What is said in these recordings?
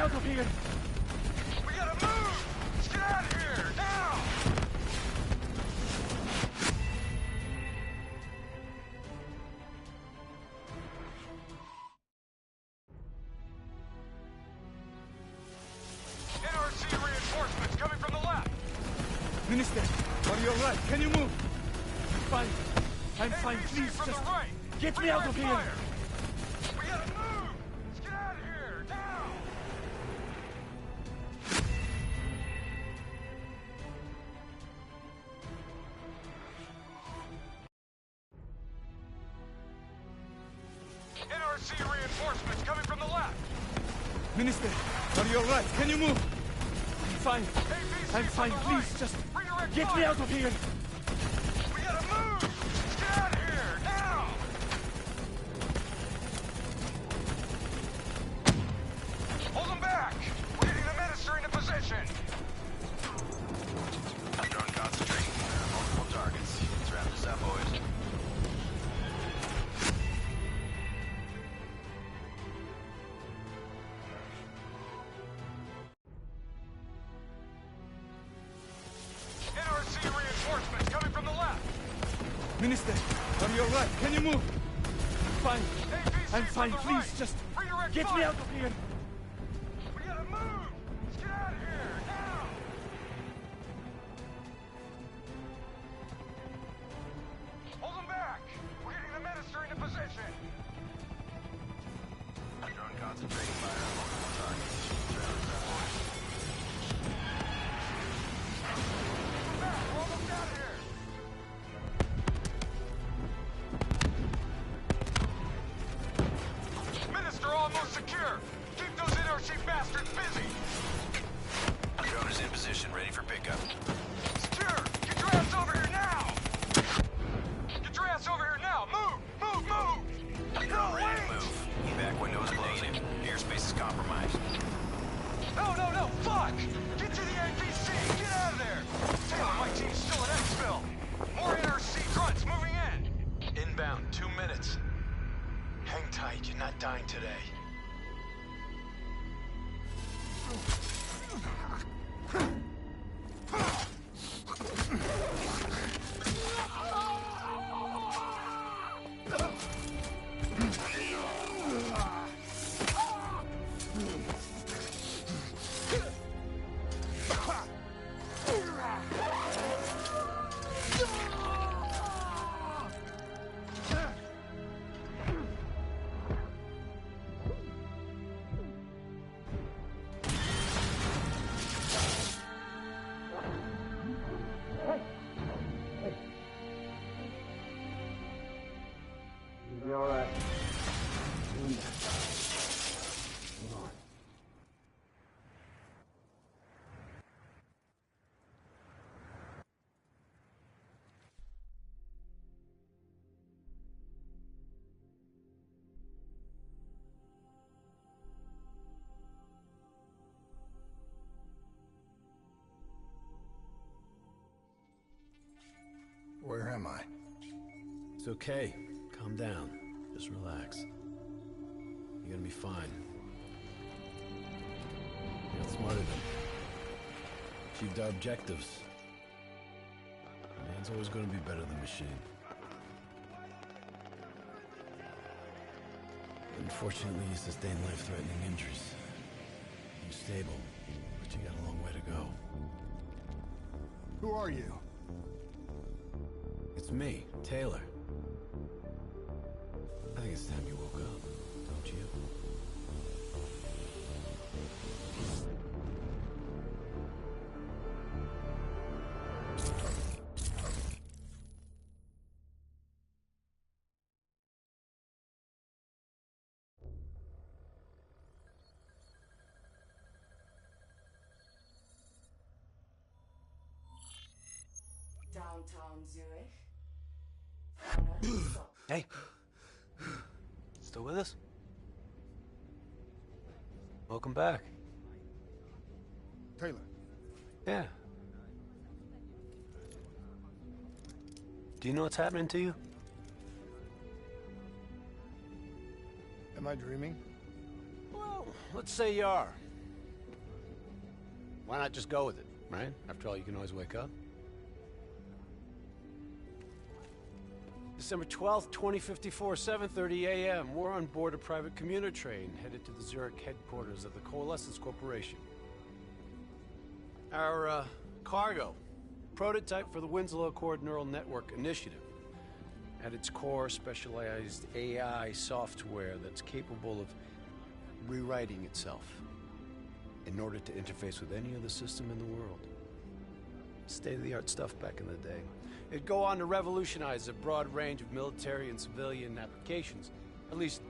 out of here! We gotta move! Let's get out of here, now! NRC reinforcements coming from the left! Minister, are you alright? Can you move? Fine. I'm fine, ABC please, from just the right! get me out of here! Fire. We gotta move! Let's get out of here, now! NRC reinforcements coming from the left! Minister, are you alright? Can you move? Fine. ABC I'm fine, from the please, right. just Redirect get me fire. out of here! We gotta move! Let's get out of here, now! Hold them back! We're getting the minister into position! Drone concentrating. Multiple targets. Let's wrap this up, boys. NRC reinforcements coming from the left! Minister, are you alright? Can you move? Fine. ABC I'm from fine, the please, right. just Redirect get fire. me out of here! We gotta move! Let's get out of here, now! Hold them back! We're getting the minister into position! Drone concentrating fire on multiple targets. Let's wrap this up, boys. Hold them back! We're almost out of here! Minister almost secure! Keep those NRC bastards busy! Drone is in position, ready for pickup. Secure! Get your ass over here now! Get your ass over here now! Move! Move! Move! Drone No, ready to wait! move. Evac window is closing. Airspace is compromised. No, no, no! Fuck! Get to the NPC! Get out of there! Taylor, my team's still at Exfil! More NRC grunts moving in! Inbound, 2 minutes. Hang tight, you're not dying today. You'll be alright. Where am I? It's okay. Calm down. Just relax. You're gonna be fine. You got smarter than achieved our objectives. Man's always gonna be better than machine. Unfortunately, you sustained life-threatening injuries. You're stable, but you got a long way to go. Who are you? It's me, Taylor. I think it's time you woke up, don't you? Downtown Zurich. Hey. Still with us? Welcome back. Taylor. Yeah. Do you know what's happening to you? Am I dreaming? Well, let's say you are. Why not just go with it, right? After all, you can always wake up. December 12th, 2054, 7:30 a.m. We're on board a private commuter train headed to the Zurich headquarters of the Coalescence Corporation. Our cargo, prototype for the Winslow Accord Neural Network Initiative. At its core, specialized AI software that's capable of rewriting itself in order to interface with any other system in the world. State-of-the-art stuff back in the day. It'd go on to revolutionize a broad range of military and civilian applications. At least,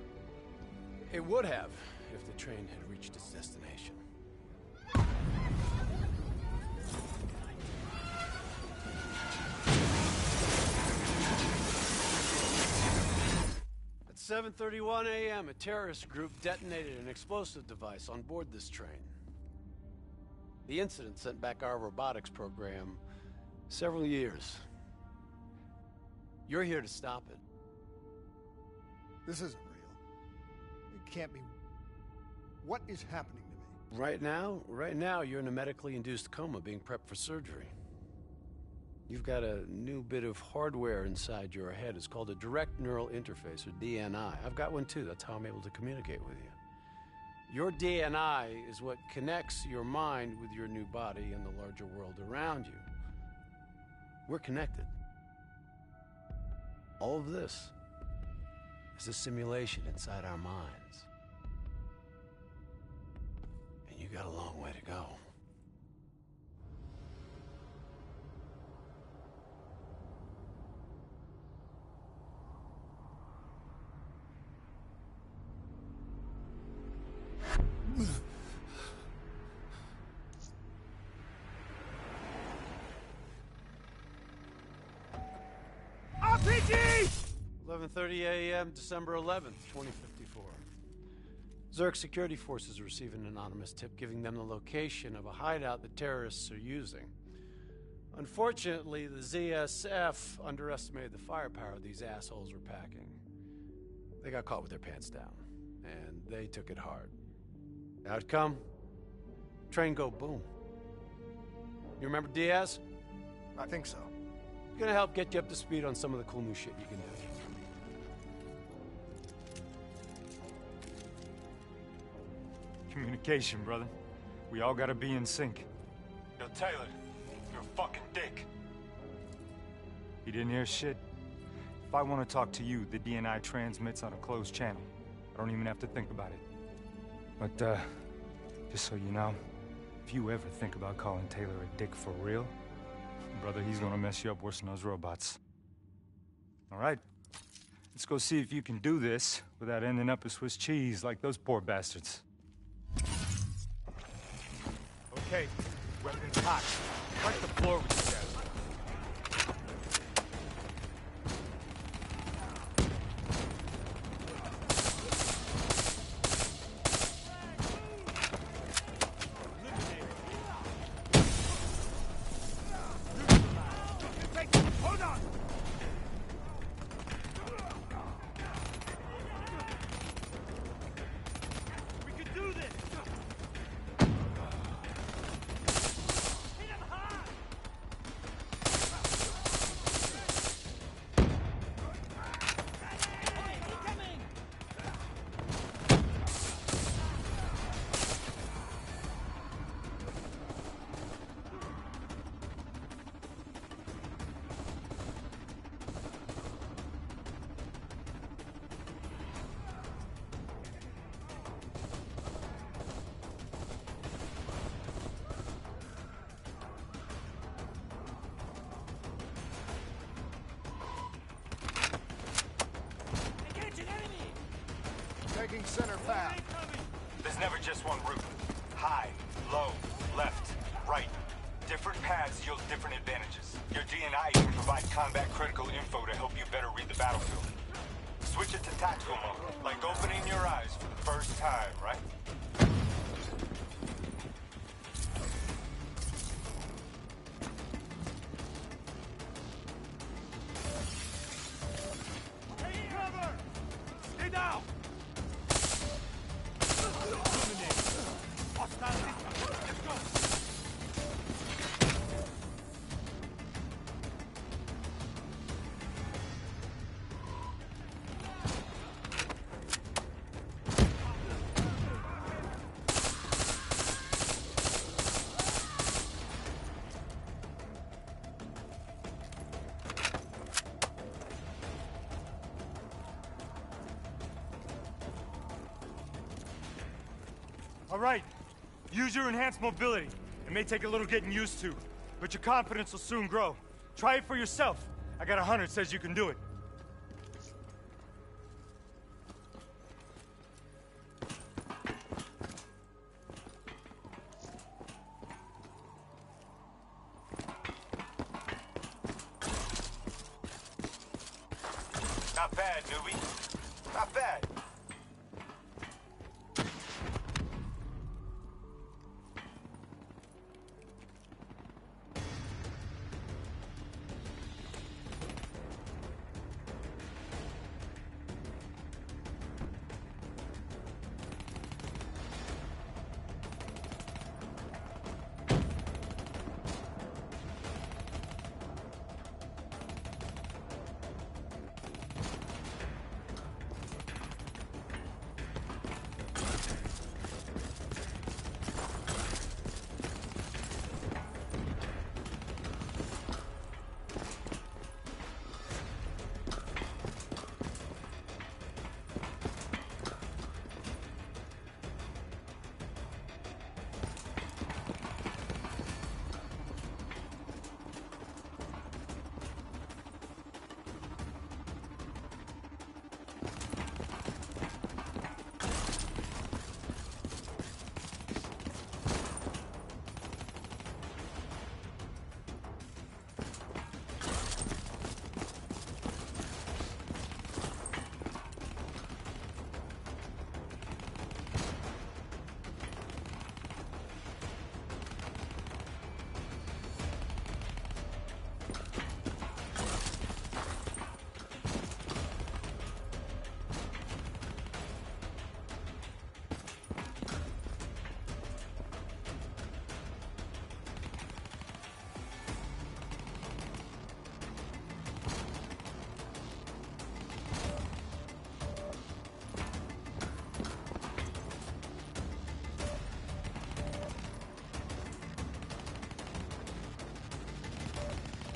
it would have if the train had reached its destination. At 7:31 a.m., a terrorist group detonated an explosive device on board this train. The incident sent back our robotics program several years. You're here to stop it. This isn't real. It can't be. What is happening to me? Right now, you're in a medically induced coma being prepped for surgery. You've got a new bit of hardware inside your head. It's called a direct neural interface, or DNI. I've got one too. That's how I'm able to communicate with you. Your DNI is what connects your mind with your new body and the larger world around you. We're connected. All of this is a simulation inside our minds. And you got a long way to go. RPG! 11:30 a.m., December 11th, 2054. Zurich security forces receive an anonymous tip giving them the location of a hideout the terrorists are using. Unfortunately, the ZSF underestimated the firepower these assholes were packing. They got caught with their pants down, and they took it hard. Outcome? Train go boom. You remember Diaz? I think so. Gonna help get you up to speed on some of the cool new shit you can do. Communication, brother. We all gotta be in sync. Yo, Taylor, you're a fucking dick. You didn't hear shit? If I want to talk to you, the DNI transmits on a closed channel. I don't even have to think about it. But, just so you know, if you ever think about calling Taylor a dick for real, brother, he's gonna mess you up worse than those robots. All right, let's go see if you can do this without ending up as Swiss cheese like those poor bastards. Okay, weapons hot. Wipe the floor with you guys. Hold on! We can do this! Hit him hard! Hey, incoming! Engage an enemy! Taking center path. There's never just one route. High, low, left, right. Different paths yield different advantages. Your DNI can provide combat critical info to help you better read the battlefield. Switch it to tactical mode, like opening your eyes for the first time, right? Take cover! Stay down! right. Use your enhanced mobility. It may take a little getting used to, but your confidence will soon grow. Try it for yourself. I got a hunter that says you can do it. Not bad, newbie. Not bad.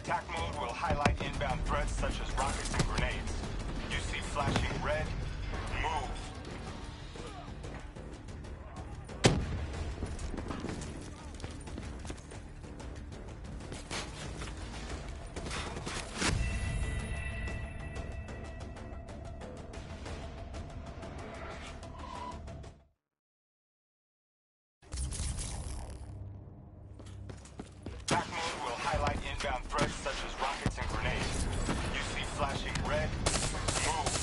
Attack mode will highlight inbound threats such as rockets and grenades. You see flashing red, move. Attack mode will highlight inbound threats such as rockets and grenades. You see flashing red, move.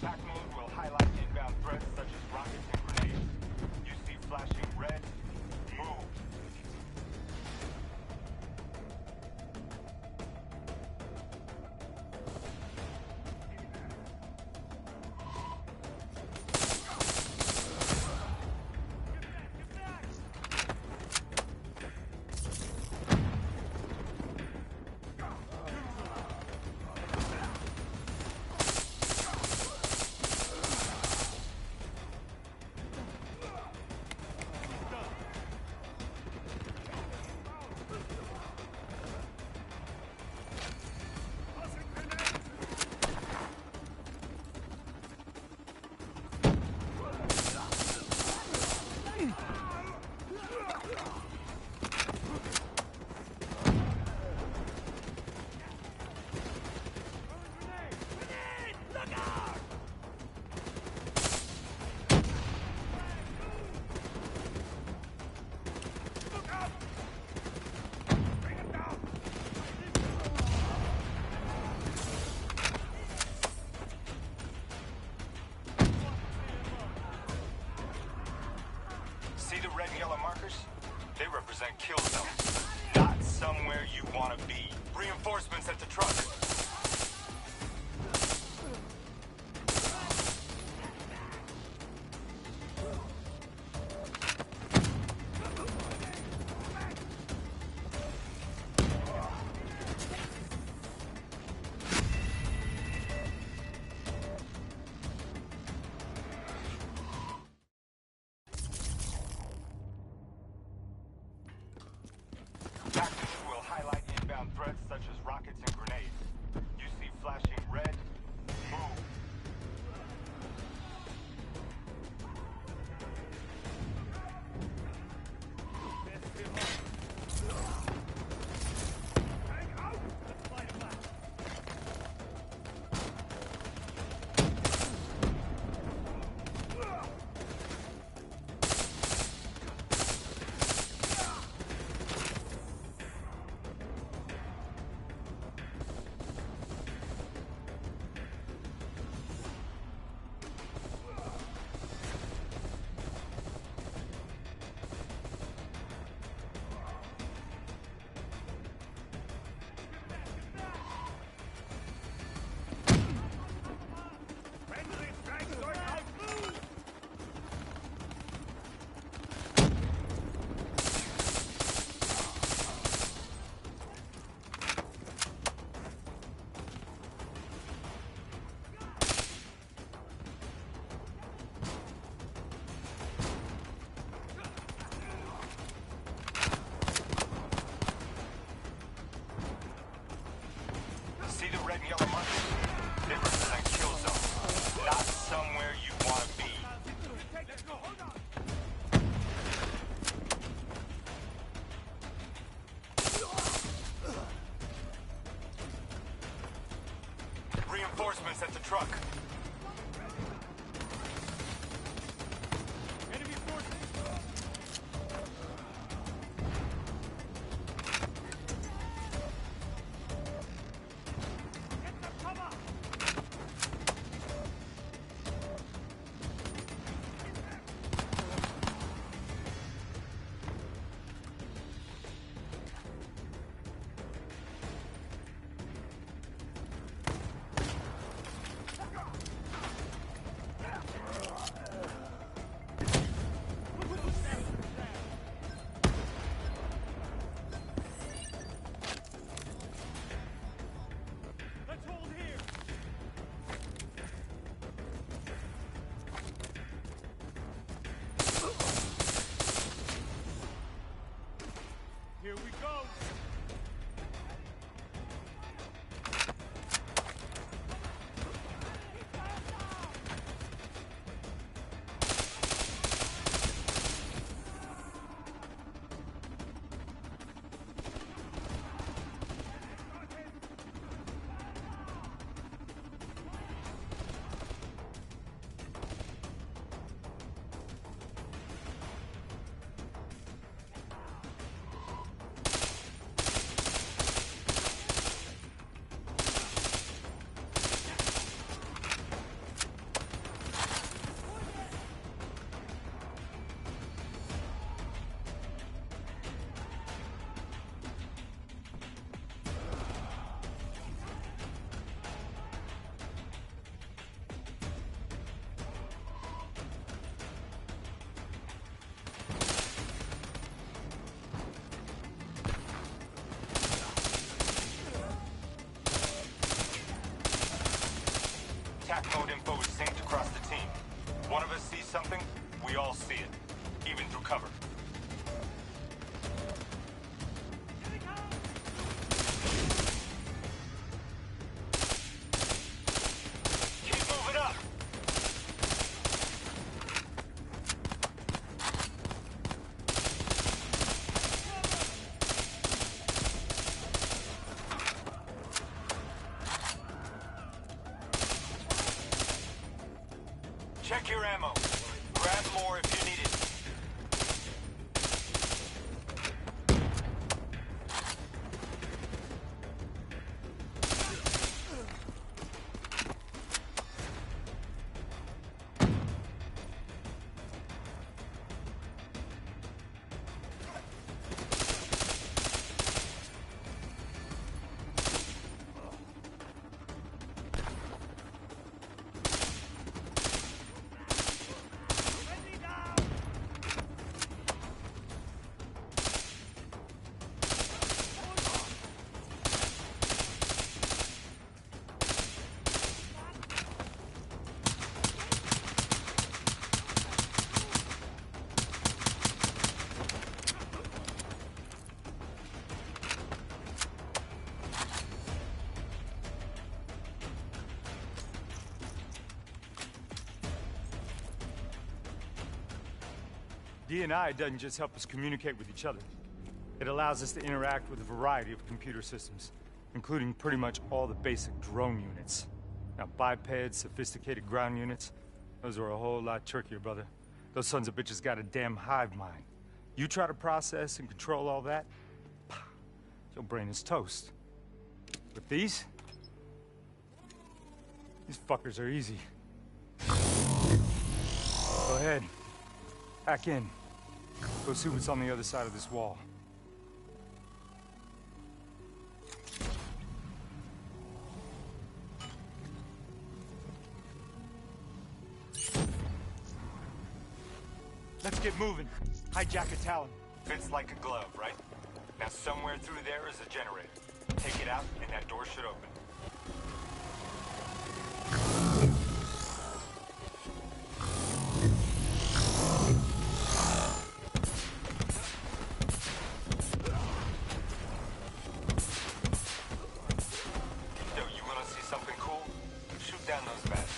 Attack mode will highlight inbound threats such as rockets and grenades. You see flashing red, move. yellow markers? They represent kill zones. Not somewhere you want to be. Reinforcements at the truck. Tactics will highlight inbound threats such as rockets and grenades. You see flashing red, move. See the red and yellow markers? They represent kill zones. Not somewhere you want to be. Reinforcements at the truck. Enemy forces! Get the cover! Let's hold here! Here we go! Attack mode info is synced across the team. One of us sees something, we all see it. Even through cover. Keep moving up! Check your ammo. Grab more if you need it. D&I doesn't just help us communicate with each other. It allows us to interact with a variety of computer systems, including pretty much all the basic drone units. Now, bipeds, sophisticated ground units, those are a whole lot trickier, brother. Those sons of bitches got a damn hive mind. You try to process and control all that, your brain is toast. But these fuckers are easy. Go ahead. Hack in. Go see what's on the other side of this wall. Let's get moving. Hijack a Talon. Fits like a glove, right? Now somewhere through there is a generator. Take it out and that door should open. Yo, you wanna see something cool? Shoot down those bats.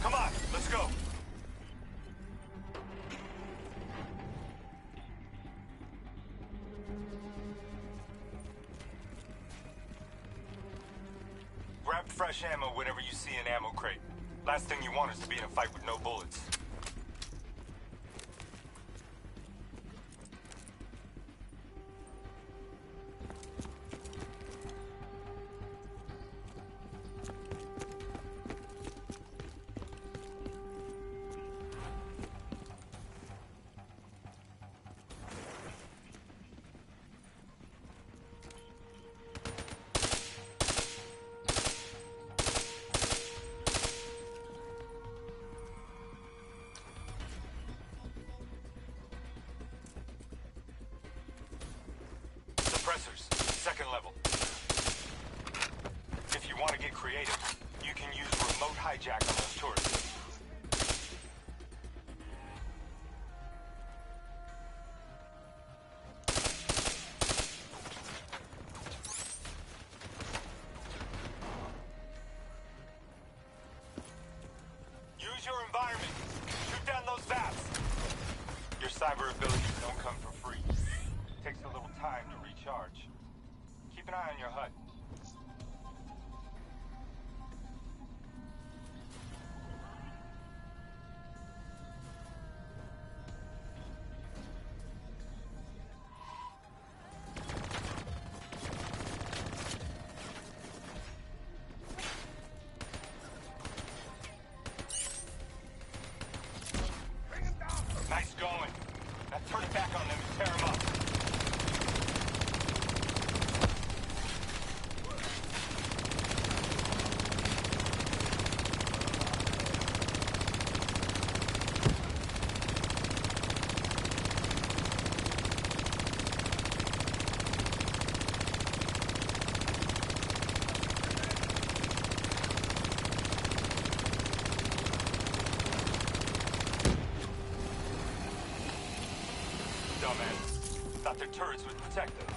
Come on, let's go. Grab fresh ammo whenever you see an ammo crate. Last thing you want is to be in a fight with no bullets. Second level. If you want to get creative, you can use remote hijack on those tourists. Use your environment. Shoot down those bats. Your cyber abilities don't come for free. It takes a little time to recharge. Keep an eye on your HUD. Nice going. Now turn it back on them and tear them up. turrets would protect them.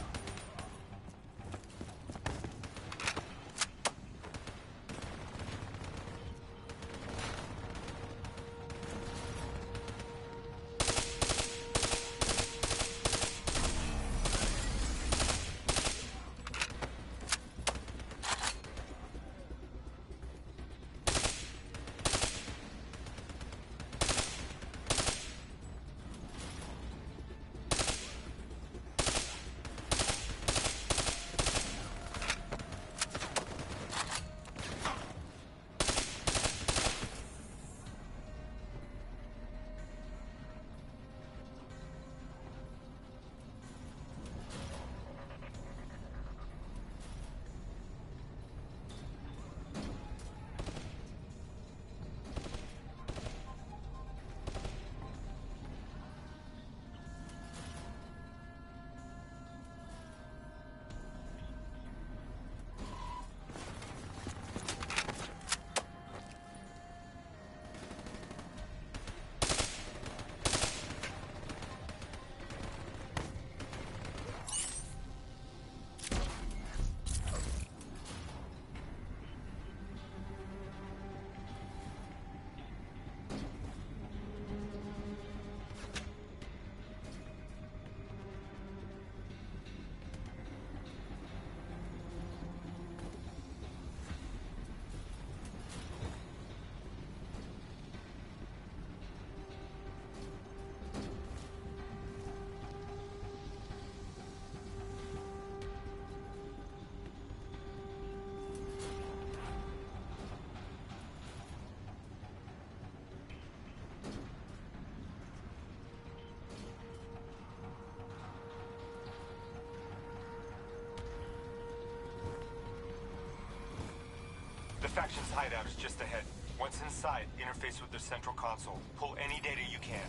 The faction's hideout is just ahead. Once inside, interface with their central console. Pull any data you can.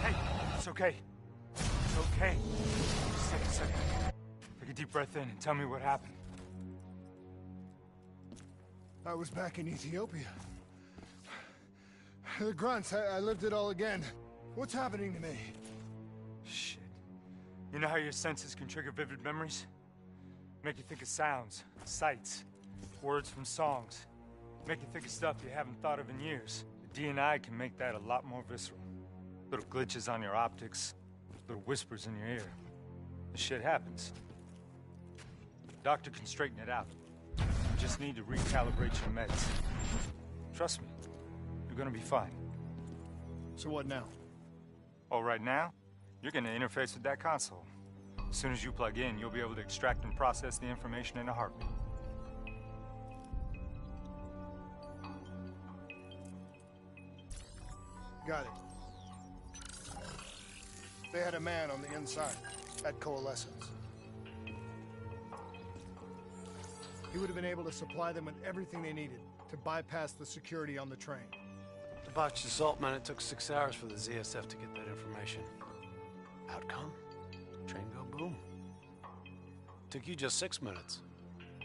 Hey, it's okay. It's okay. Just take a second. Take a deep breath in and tell me what happened. I was back in Ethiopia. The grunts, I lived it all again. What's happening to me? Shit. You know how your senses can trigger vivid memories? Make you think of sounds, sights, words from songs. Make you think of stuff you haven't thought of in years. The DNI can make that a lot more visceral. Little glitches on your optics, little whispers in your ear. This shit happens. The doctor can straighten it out. You just need to recalibrate your meds. Trust me, you're gonna be fine. So what now? Oh, right now, you're gonna interface with that console. As soon as you plug in, you'll be able to extract and process the information in a heartbeat. Got it. They had a man on the inside at Coalescence. He would have been able to supply them with everything they needed to bypass the security on the train. To botch the assault, man, it took 6 hours for the ZSF to get that information. Outcome? Train go boom. Took you just 6 minutes.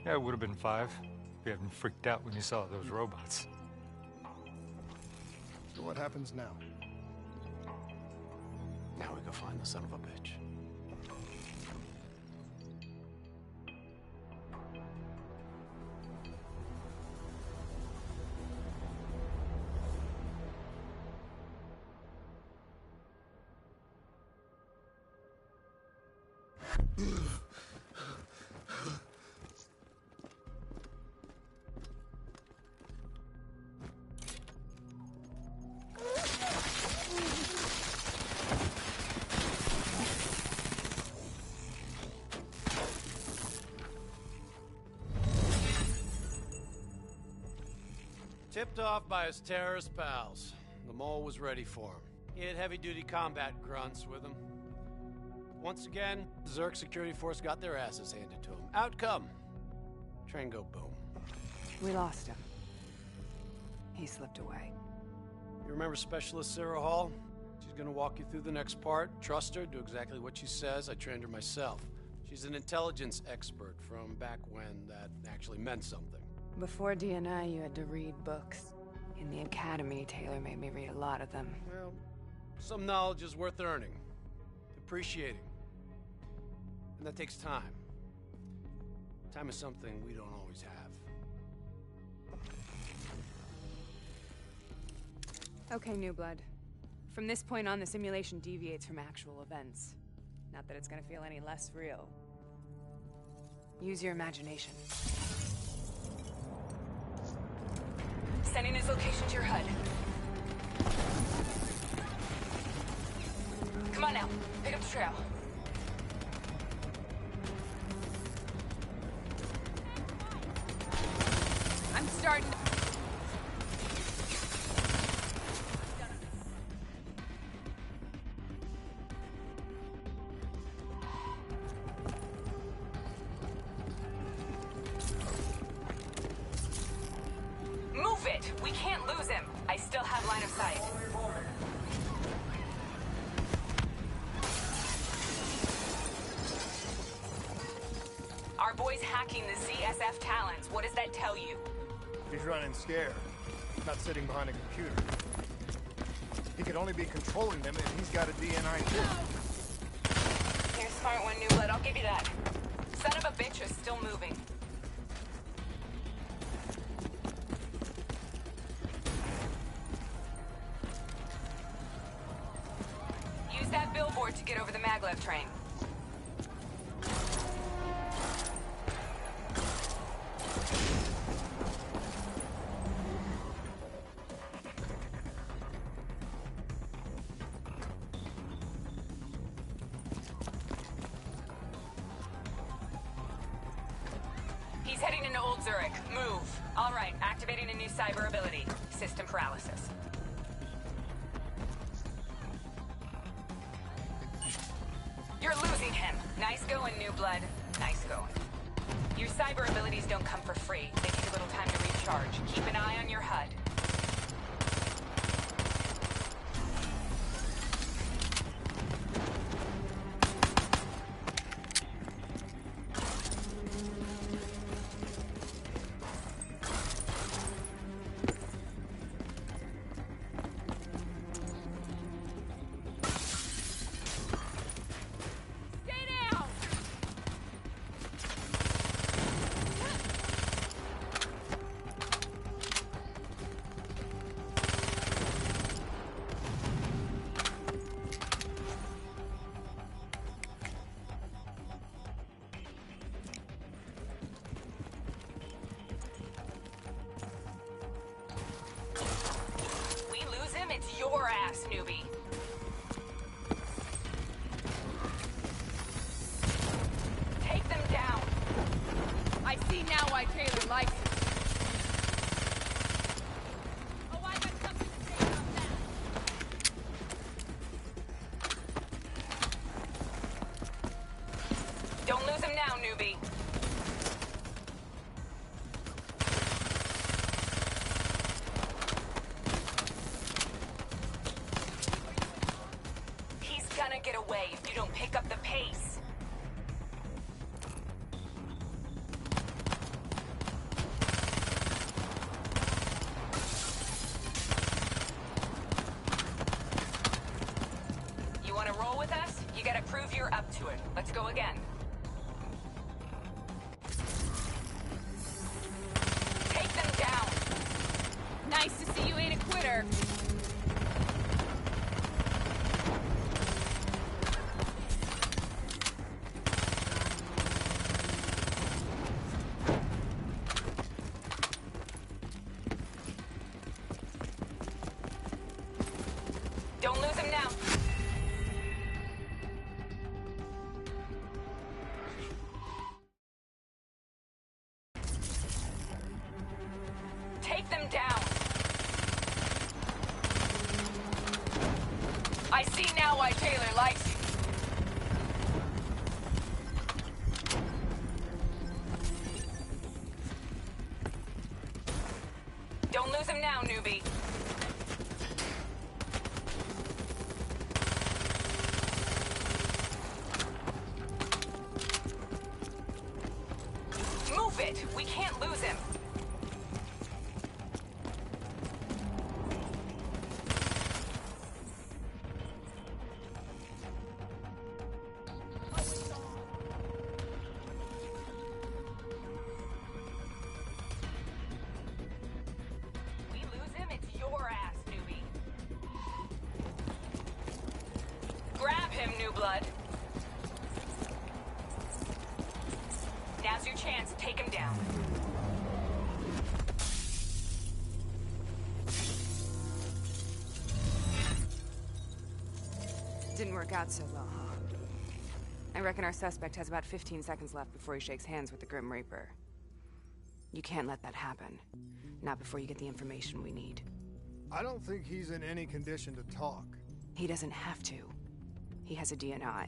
Yeah, it would have been 5 if you hadn't freaked out when you saw those robots. So what happens now? Now we go find the son of a bitch. Tipped off by his terrorist pals. The mole was ready for him. He had heavy-duty combat grunts with him. Once again, the Zerg security force got their asses handed to him. Outcome. Train go boom. We lost him. He slipped away. You remember Specialist Sarah Hall? She's gonna walk you through the next part. Trust her, do exactly what she says. I trained her myself. She's an intelligence expert from back when that actually meant something. Before DNI, you had to read books. In the academy, Taylor made me read a lot of them. Well, some knowledge is worth earning, appreciating. And that takes time. Time is something we don't always have. Okay, New Blood. From this point on, the simulation deviates from actual events. Not that it's gonna feel any less real. Use your imagination. Sending his location to your HUD. Come on now, pick up the trail. I'm starting to... Move it! We can't lose him. I still have line of sight. Our boy's hacking the ZSF talents. What does that tell you? He's running scared, not sitting behind a computer. He could only be controlling them if he's got a DNI too. You're a smart one, New Blood. I'll give you that. Son of a bitch is still moving. Use that billboard to get over the maglev train. He's heading into Old Zurich. Move. All right, activating a new cyber ability. System paralysis. You're losing him. Nice going, New Blood. Nice going. Your cyber abilities don't come for free. They take a little time to recharge. Keep an eye on your HUD. It's your ass, newbie. Take them down. I see now why Taylor likes it. Oh, I got something to say about that. Don't lose him now, newbie. Get away if you don't pick up the pace. You want to roll with us? You gotta prove you're up to it. Let's go again. Take them down. Nice to see you ain't a quitter. Don't lose him now. Take them down. I see now why Taylor likes you. Don't lose him now, newbie. Move it! We can't lose him! blood? Now's your chance. Take him down. Didn't work out so well, huh? I reckon our suspect has about 15 seconds left before he shakes hands with the Grim Reaper. You can't let that happen. Not before you get the information we need. I don't think he's in any condition to talk. He doesn't have to. He has a DNI.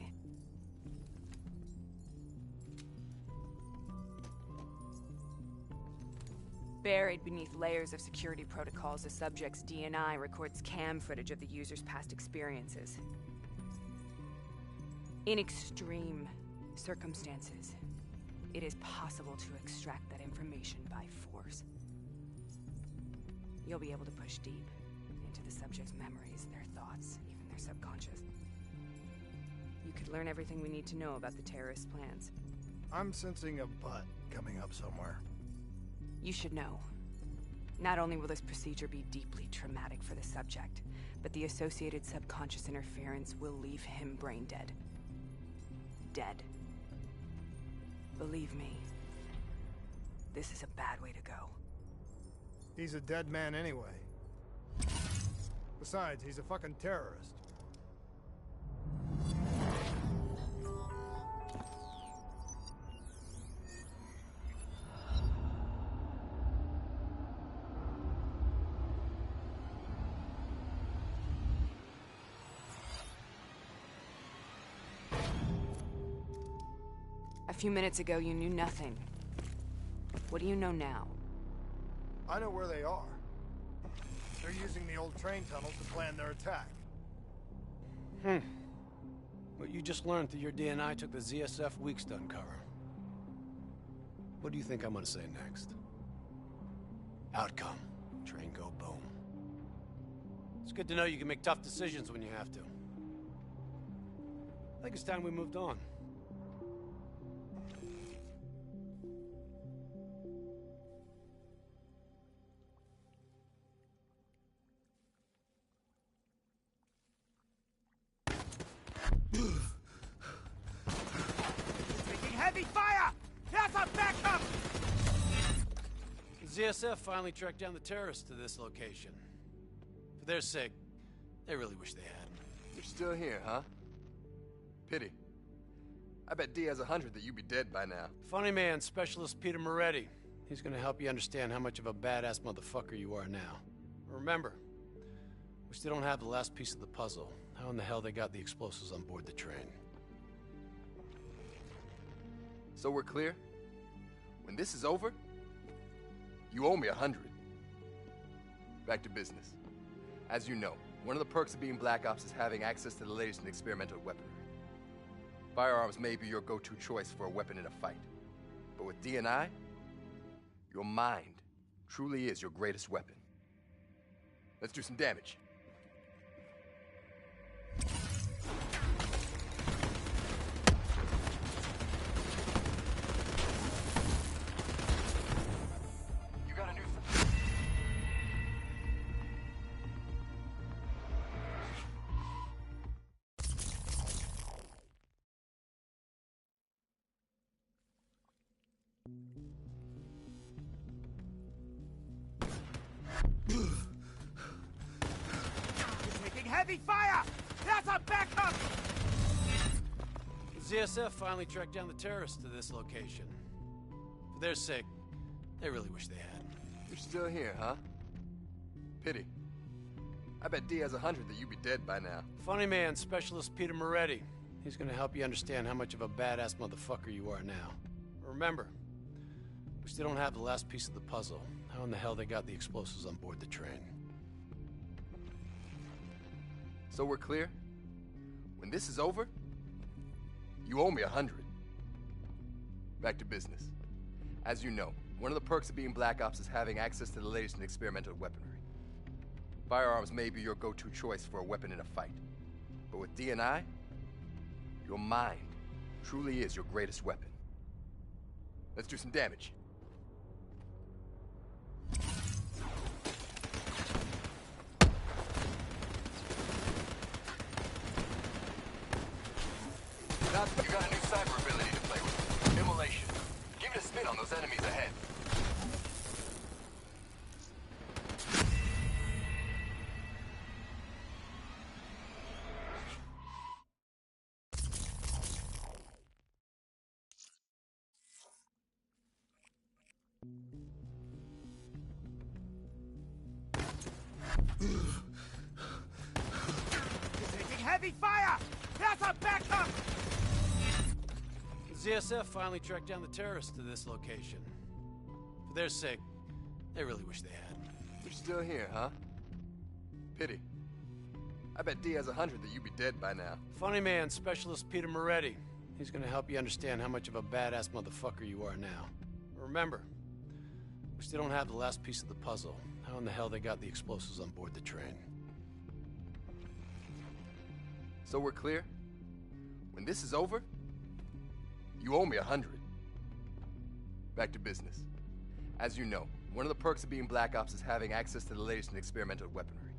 Buried beneath layers of security protocols, the subject's DNI records cam footage of the user's past experiences. In extreme circumstances, it is possible to extract that information by force. You'll be able to push deep into the subject's memories, their thoughts, even their subconscious. You could learn everything we need to know about the terrorist plans. I'm sensing a butt coming up somewhere. You should know. Not only will this procedure be deeply traumatic for the subject, but the associated subconscious interference will leave him brain dead. Dead. Believe me, this is a bad way to go. He's a dead man anyway. Besides, he's a fucking terrorist. A few minutes ago, you knew nothing. What do you know now? I know where they are. They're using the old train tunnels to plan their attack. What you just learned through your DNI took the ZSF weeks to uncover. What do you think I'm gonna say next? Outcome. Train go boom. It's good to know you can make tough decisions when you have to. I think it's time we moved on. Heavy fire! Here's our backup! The ZSF finally tracked down the terrorists to this location. For their sake, they really wish they had. You're still here, huh? Pity. I bet D has 100 that you'd be dead by now. Funny man, Specialist Peter Moretti. He's gonna help you understand how much of a badass motherfucker you are now. Remember, we still don't have the last piece of the puzzle. How in the hell they got the explosives on board the train? So we're clear? When this is over, you owe me 100. Back to business. As you know, one of the perks of being Black Ops is having access to the latest in experimental weaponry. Firearms may be your go-to choice for a weapon in a fight. But with DNI, your mind truly is your greatest weapon. Let's do some damage. You got a new... Heavy fire! Here's our backup! The ZSF finally tracked down the terrorists to this location. For their sake, they really wish they had. You're still here, huh? Pity. I bet D has 100 that you'd be dead by now. Funny man, Specialist Peter Moretti. He's gonna help you understand how much of a badass motherfucker you are now. Remember, we still don't have the last piece of the puzzle. How in the hell they got the explosives on board the train? So we're clear? When this is over, you owe me 100. Back to business. As you know, one of the perks of being Black Ops is having access to the latest in experimental weaponry. Firearms may be your go-to choice for a weapon in a fight. But with DNI, your mind truly is your greatest weapon. Let's do some damage. You got a new cyber ability to play with. Immolation. Give it a spin on those enemies ahead. Taking heavy fire! That's a backup! The ZSF finally tracked down the terrorists to this location. For their sake, they really wish they had. You're still here, huh? Pity. I bet D has 100 that you'd be dead by now. Funny man, Specialist Peter Moretti. He's gonna help you understand how much of a badass motherfucker you are now. Remember, we still don't have the last piece of the puzzle. How in the hell they got the explosives on board the train? So we're clear? When this is over, you owe me 100. Back to business. As you know, one of the perks of being Black Ops is having access to the latest in experimental weaponry.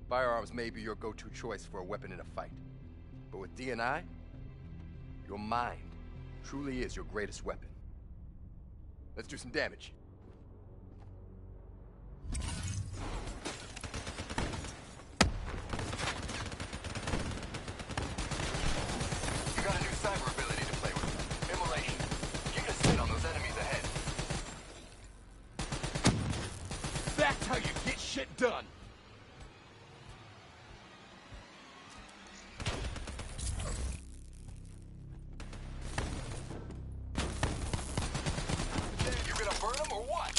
Firearms may be your go-to choice for a weapon in a fight. But with D&I, your mind truly is your greatest weapon. Let's do some damage. You got a new cyber ability to play with. Immolation. Give it a spin on those enemies ahead. That's how you get shit done! You gonna burn them or what?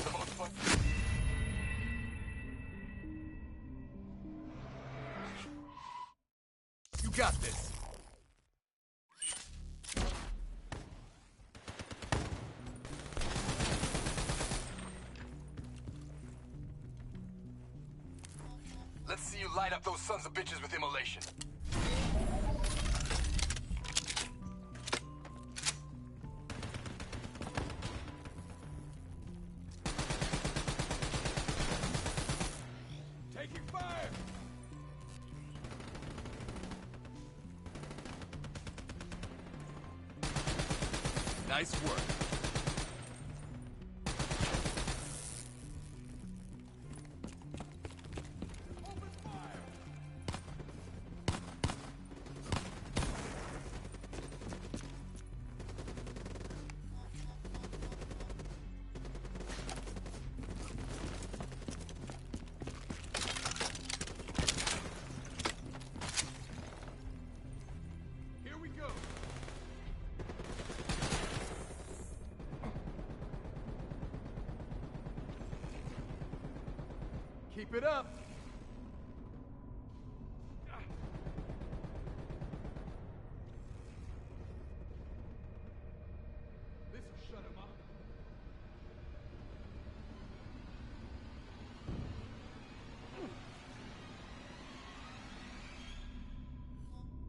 The most fun. You got this. Let's see you light up those sons of bitches with immolation. Taking fire! Nice work. Open fire! Here we go! Keep it up! This'll shut him up.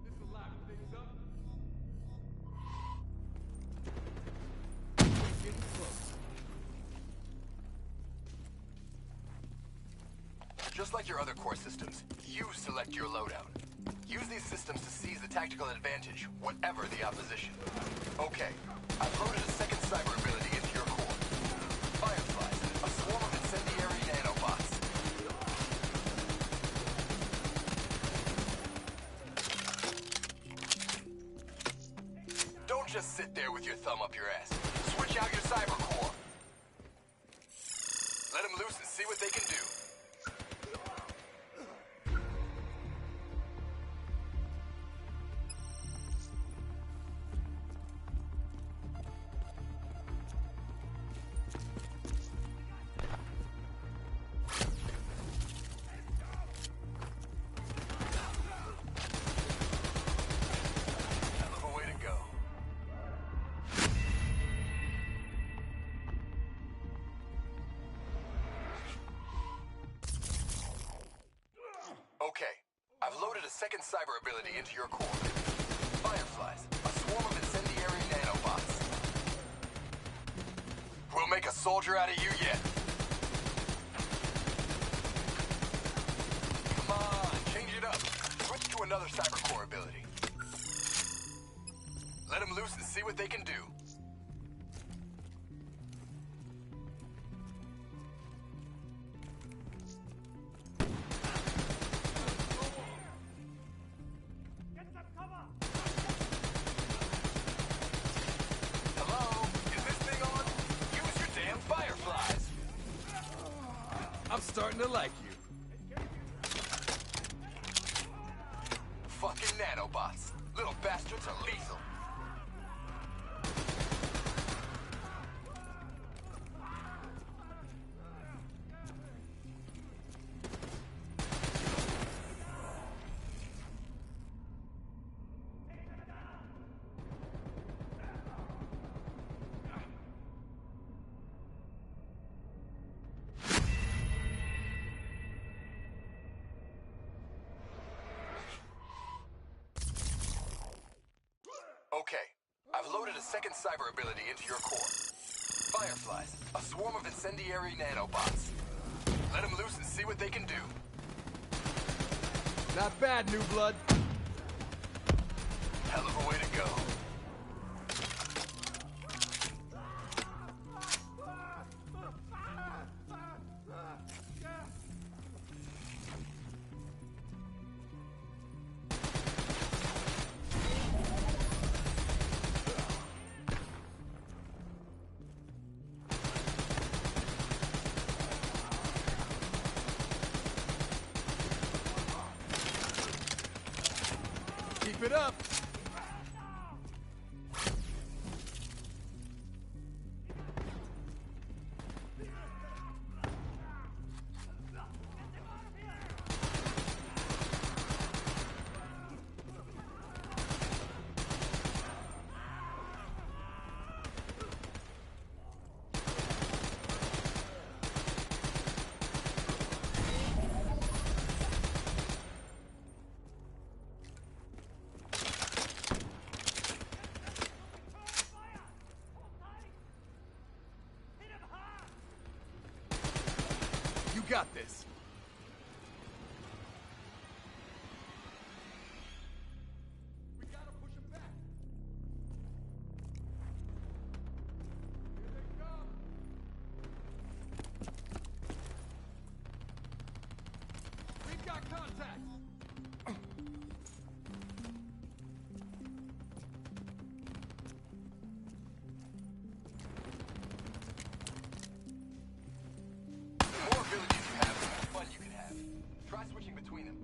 This'll liven things up. We're getting close. Just like your other core systems, you select your loadout. Use these systems to seize the tactical advantage, whatever the opposition. Okay, I've loaded a second cyber ability into your core. Fireflies, a swarm of incendiary nanobots. Don't just sit there with your thumb up your ass. Switch out your cyber core. Let them loose and see what they can do. Hell of a way to go. Okay, I've loaded a second cyber ability into your core. Fireflies, a swarm of incendiary nanobots. We'll make a soldier out of you yet. Come on, change it up. Switch to another cybercore ability. Let them loose and see what they can do. Hello? Is this thing on? Use your damn fireflies. I'm starting to like you. Fucking nanobots. Little bastards are lethal. Okay, I've loaded a second cyber ability into your core. Fireflies, a swarm of incendiary nanobots. Let them loose and see what they can do. Not bad, new blood. Hell of a way to go. Keep it up. You got this. We gotta push him back. Here they come. We've got contact. The more abilities you have, the more fun you can have. Try switching between them.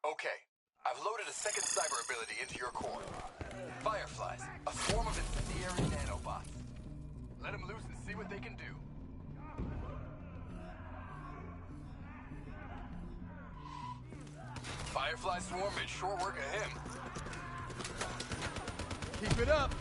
Okay, I've loaded a second cyber ability into your core. Fireflies, a swarm of incendiary nanobots. Let them loose and see what they can do. Firefly swarm made short work of him. Keep it up.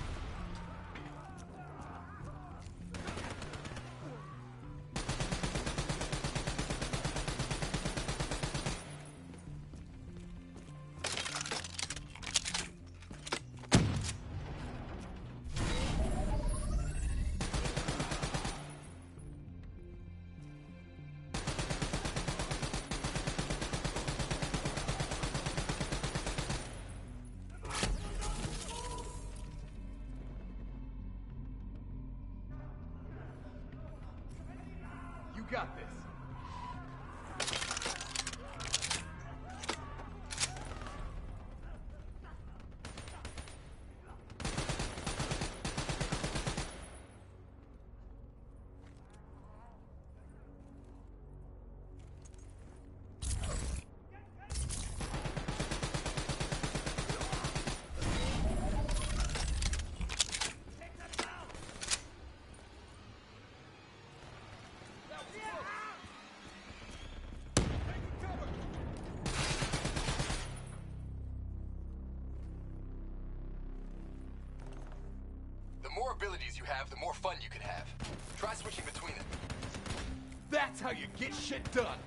You got this. That was close. more abilities you have, the more fun you can have. Try switching between them. That's how you get shit done.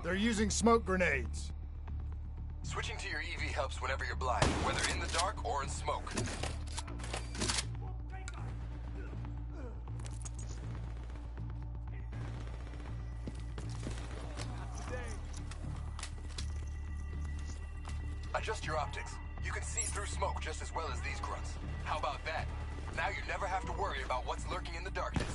They're using smoke grenades. Switching to your EV helps whenever you're blind, whether in the dark or in smoke. Adjust your optics. You can see through smoke just as well as these grunts. How about that? Now you never have to worry about what's lurking in the darkness.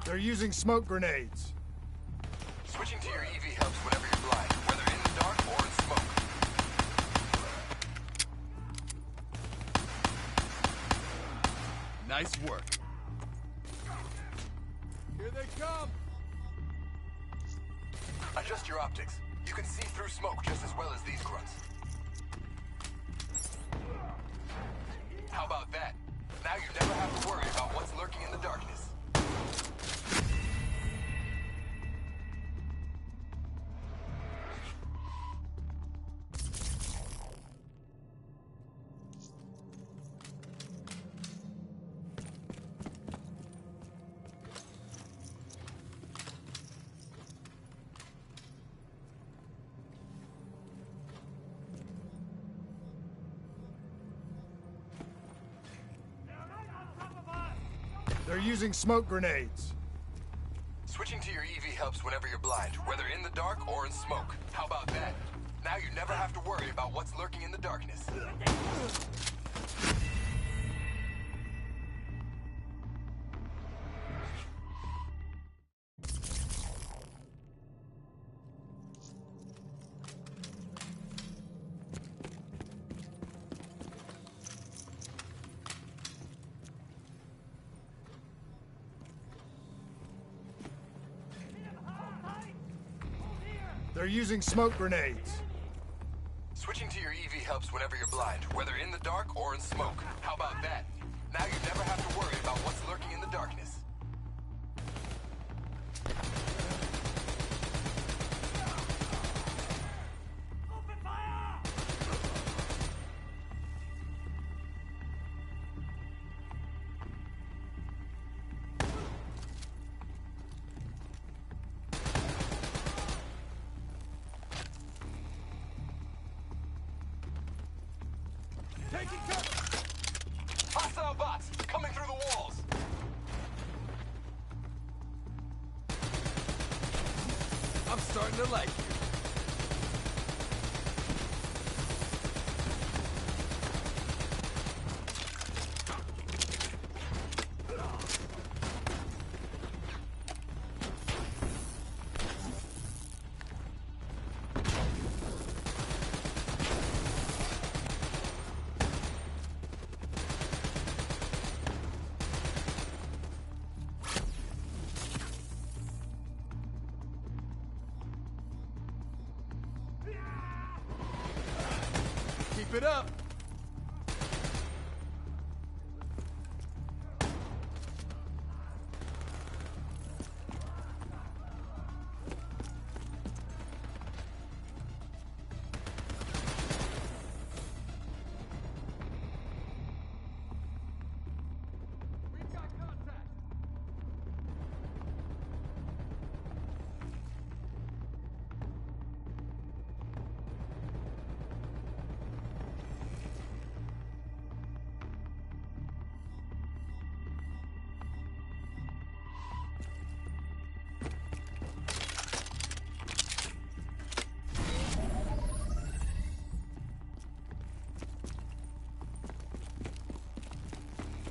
They're using smoke grenades. Switching to your EV helps whenever you're blind, whether in the dark or in smoke. Nice work. Here they come. Adjust your optics. You can see through smoke just as well as these grunts. How about that? Now you never have to worry about what's lurking in the darkness. They're using smoke grenades. Switching to your EV helps whenever you're blind, whether in the dark or in smoke. How about that? Now you never have to worry about what's lurking in the darkness. They're using smoke grenades. Switching to your EV helps whenever you're blind, whether in the dark or in smoke. How about that? Now you never have to worry about what's lurking in the darkness. Taking cover! Hostile bots coming through the walls! I'm starting to like you. Keep it up.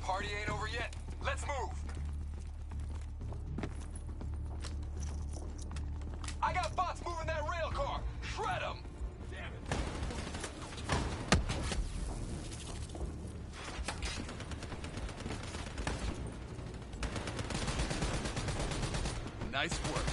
Party ain't over yet. Let's move. I got bots moving that rail car. Shred them. Damn it. Nice work.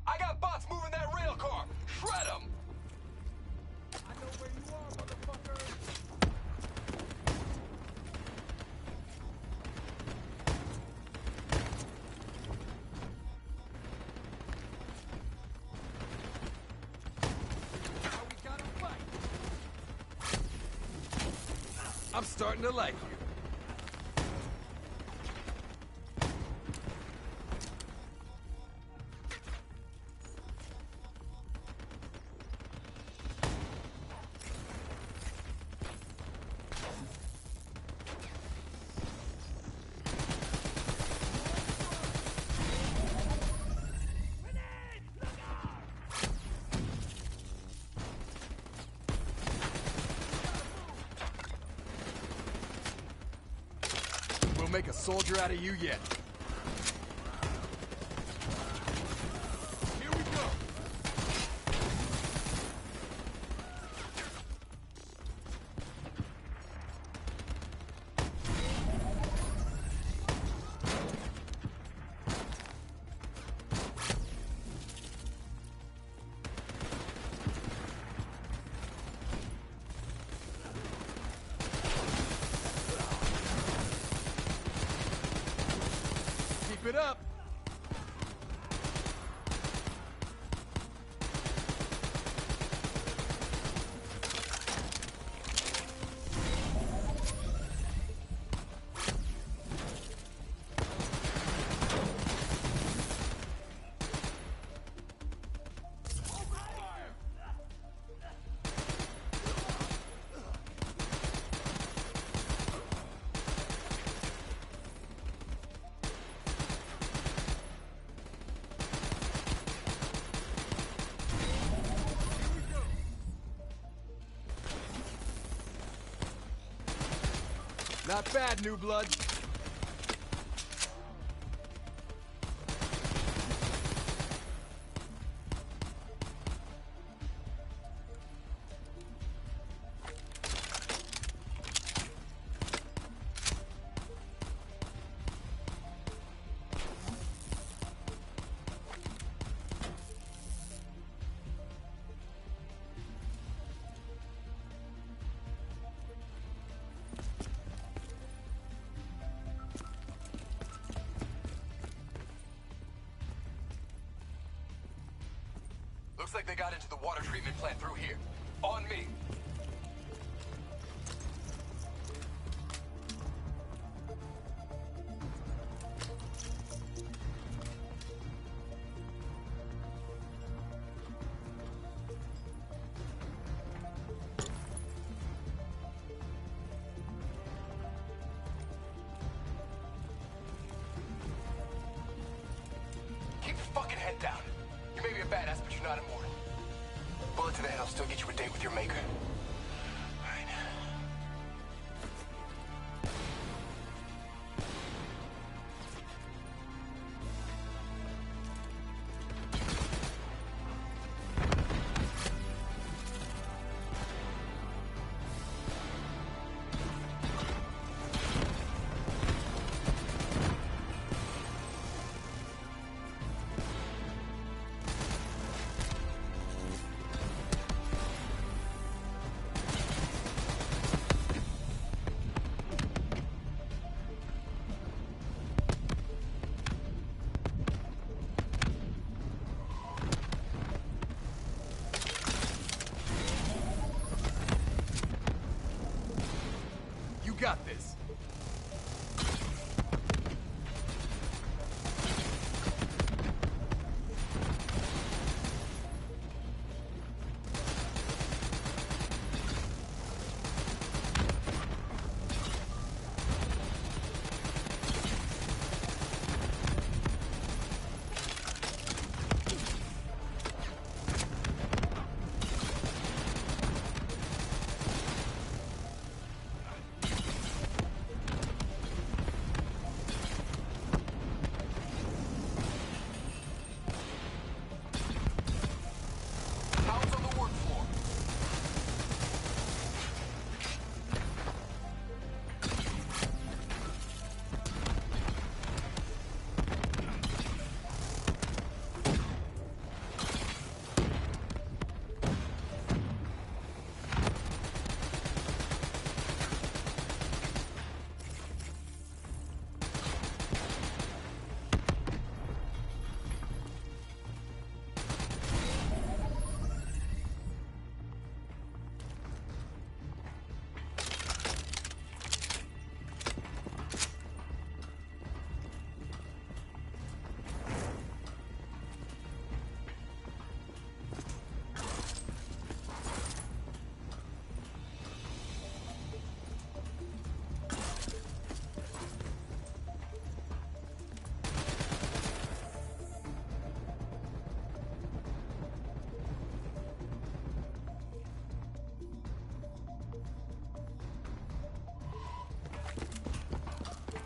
I got bots moving that rail car. Shred them. I know where you are, motherfucker. Now we gotta fight. I'm starting to like you. We'll make a soldier out of you yet. Here we go. Keep it up. Not bad, new blood. Looks like they got into the water treatment plant through here. On me. Keep your fucking head down. You may be a badass, but you're not immortal. Bullet to the head will still get you a date with your maker. Right. got this.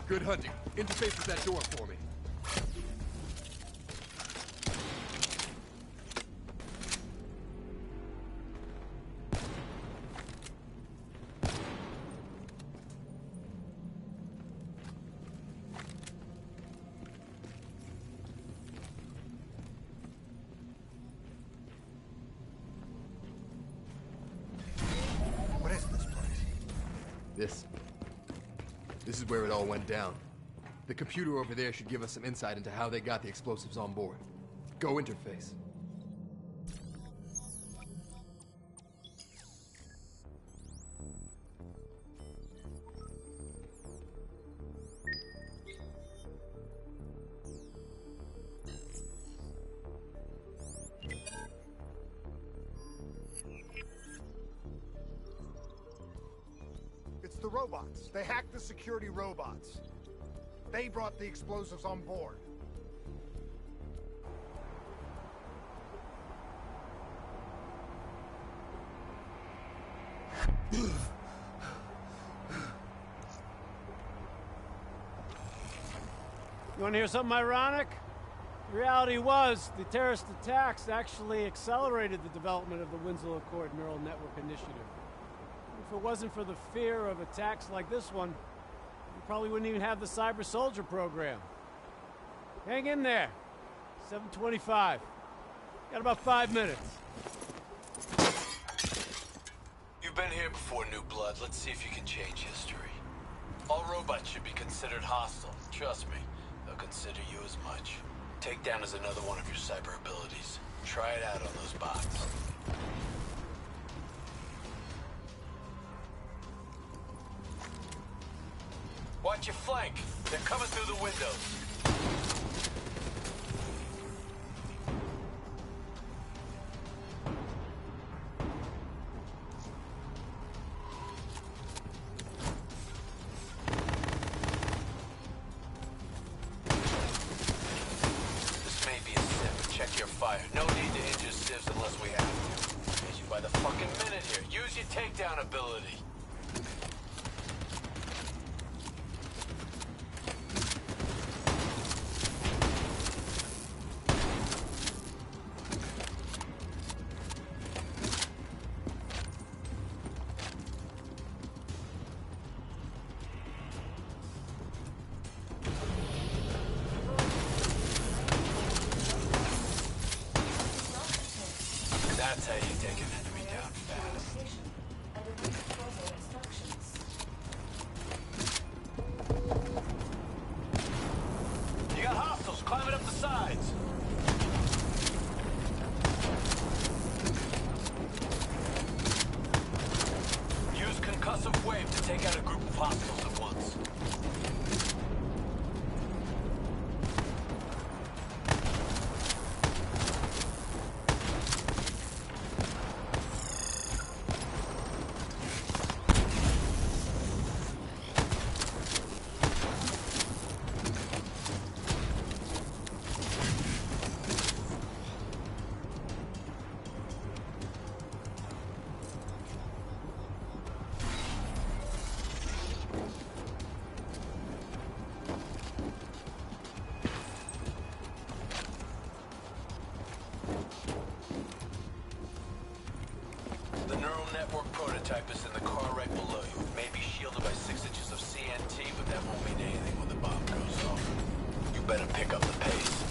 Good hunting. Interface with that door for me. What is this place? This is where it all went down. The computer over there should give us some insight into how they got the explosives on board. Go interface. It's the robots. They hacked the security robots. They brought the explosives on board. You want to hear something ironic? The reality was, the terrorist attacks actually accelerated the development of the Winslow Accord Neural Network Initiative. If it wasn't for the fear of attacks like this one, we probably wouldn't even have the Cyber Soldier program. Hang in there. 7:25. Got about 5 minutes. You've been here before, New Blood. Let's see if you can change history. All robots should be considered hostile. Trust me, they'll consider you as much. Takedown is another one of your cyber abilities. Try it out on those bots. Watch your flank. They're coming through the windows. This may be a sieve. Check your fire. No need to injure sieves unless we have to. Pays you by the fucking minute here. Use your takedown ability. That's how you take an enemy down fast. You got hostiles climbing up the sides. Use concussive explosive wave to take out a group of hostiles at once. Network prototype is in the car right below you. It may be shielded by 6 inches of CNT, but that won't mean anything when the bomb goes off. You better pick up the pace.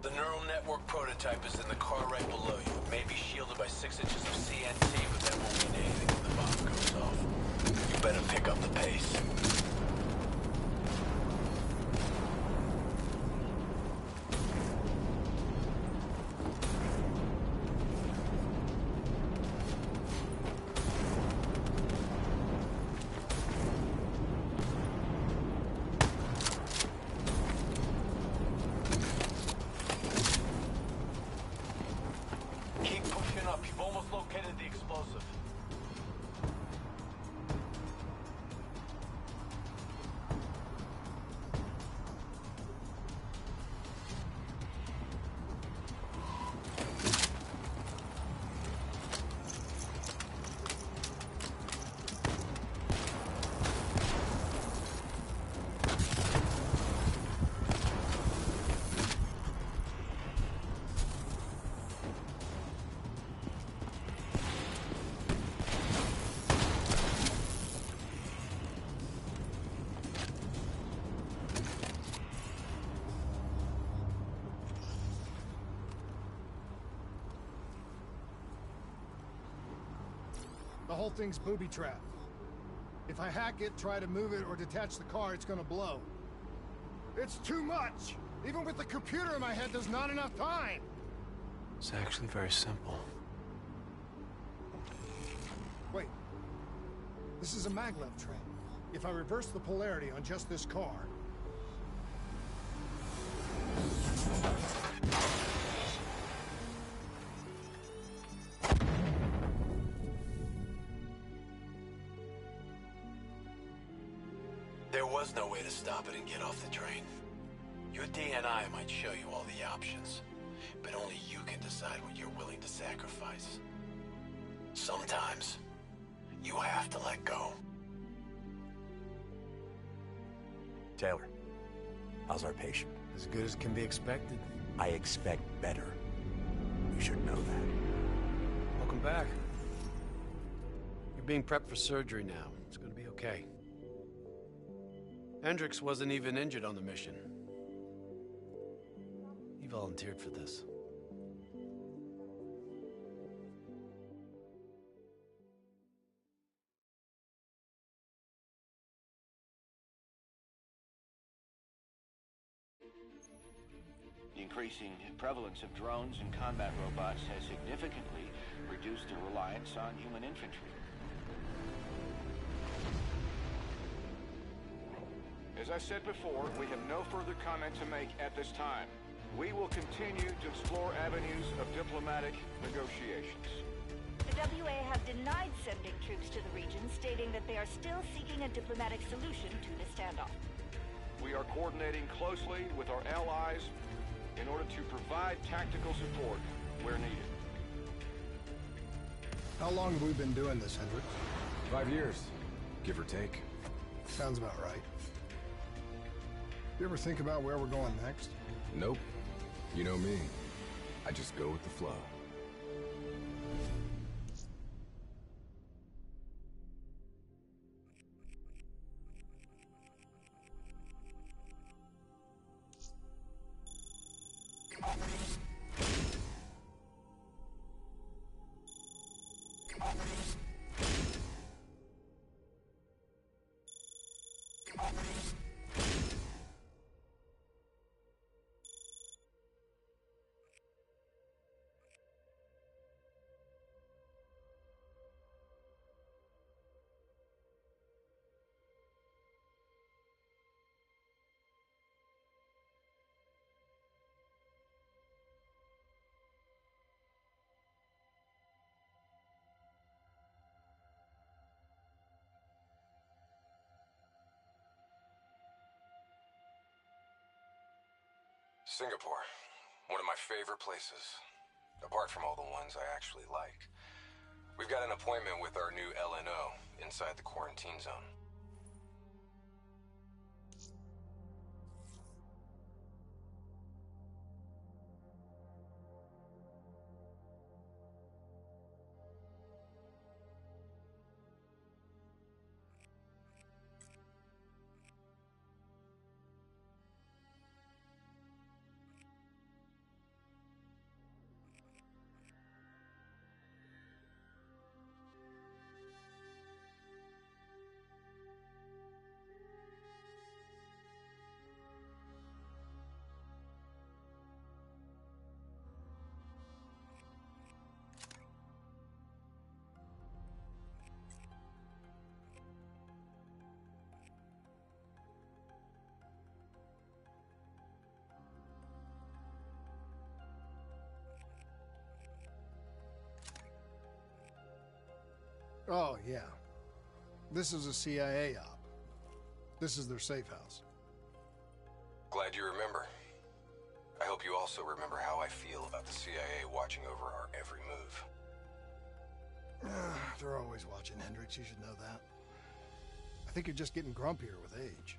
The neural network prototype is in the car right below you. It may be shielded by 6 inches of CNT, but that won't mean anything when the bomb goes off. You better pick up the pace. You've almost located the explosive. The whole thing's booby-trapped. If I hack it, try to move it, or detach the car, it's gonna blow. It's too much! Even with the computer in my head, there's not enough time! It's actually very simple. Wait. This is a maglev train. If I reverse the polarity on just this car... There was no way to stop it and get off the train. Your DNI might show you all the options, but only you can decide what you're willing to sacrifice. Sometimes, you have to let go. Taylor, how's our patient? As good as can be expected. I expect better. You should know that. Welcome back. You're being prepped for surgery now. It's gonna be okay. Hendricks wasn't even injured on the mission. He volunteered for this. The increasing prevalence of drones and combat robots has significantly reduced the reliance on human infantry. As I said before, we have no further comment to make at this time. We will continue to explore avenues of diplomatic negotiations. The WA have denied sending troops to the region, stating that they are still seeking a diplomatic solution to the standoff. We are coordinating closely with our allies in order to provide tactical support where needed. How long have we been doing this, Hendricks? 5 years, give or take. Sounds about right. You ever think about where we're going next? Nope. You know me. I just go with the flow. Singapore. One of my favorite places. Apart from all the ones I actually like. We've got an appointment with our new LNO inside the quarantine zone. Oh, yeah. This is a CIA op. This is their safe house. Glad you remember. I hope you also remember how I feel about the CIA watching over our every move. They're always watching, Hendricks. You should know that. I think you're just getting grumpier with age.